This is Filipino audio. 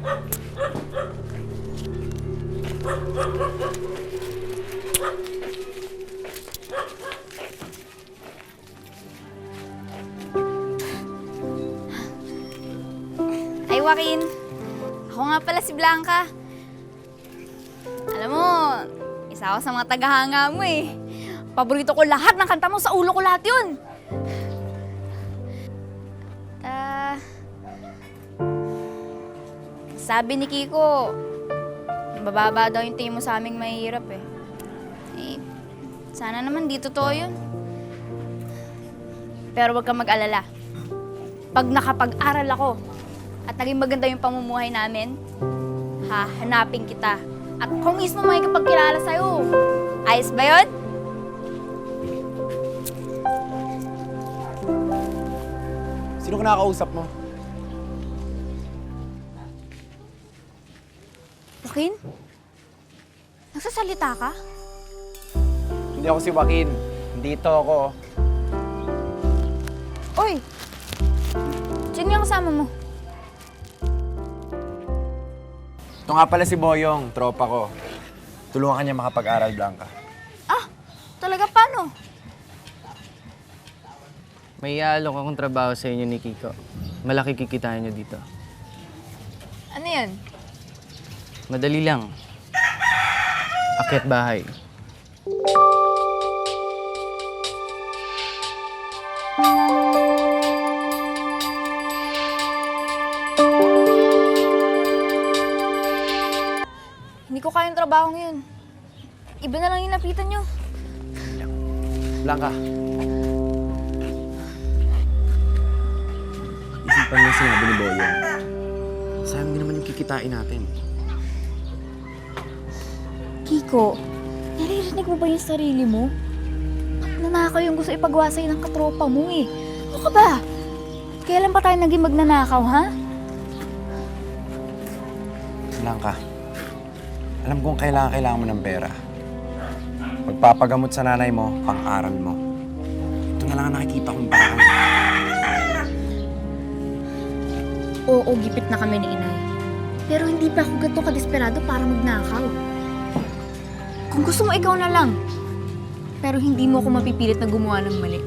Ay, Joaquin. Ako nga pala si Blanca. Alam mo, isa ako sa mga tagahanga mo eh. Paborito ko lahat ng kanta mo, sa ulo ko lahat yun. Sabi ni Kiko, bababa daw yung tingin mo sa aming mahihirap eh. Eh, sana naman di totoo yun. Pero huwag kang mag-alala. Pag nakapag-aral ako at naging maganda yung pamumuhay namin, hahanapin kita. At kung mismo makikipagkilala sa'yo, ayos ba yun? Sino ka nakakausap mo? Joaquin? Nagsasalita ka? Hindi ako si Joaquin. Dito ako. Oy! Sino yung kasama mo? Ito nga pala si Boyong, tropa ko. Tulungan ka niya makapag-aral, Blanca. Ah! Talaga paano? May iaalok akong trabaho sa inyo ni Kiko. Malaki kikitain niyo dito. Ano yan? Madali lang. Akyat bahay. Hindi ko kayang trabaho ngayon. Iba na lang yung lapitan nyo. Blanca, Isipan mo yung sinabi ni Boyong. Sayang din naman yung kikitain natin. Kiko, naririnig mo ba yung sarili mo? Nanakaw yung gusto ipagawa sa'yo ng katropa mo eh. Ano ka ba? Kailan pa tayo naging magnanakaw, ha? Blanca, alam kong kailangan mo ng pera. Pagpapagamot sa nanay mo, pang-aral mo. Ito na lang ang nakikita kong paraan. Oo, gipit na kami ni inay. Pero hindi pa ako gato kadesperado para magnakaw. Kung gusto mo, ikaw na lang. Pero hindi mo ako mapipilit na gumawa ng mali.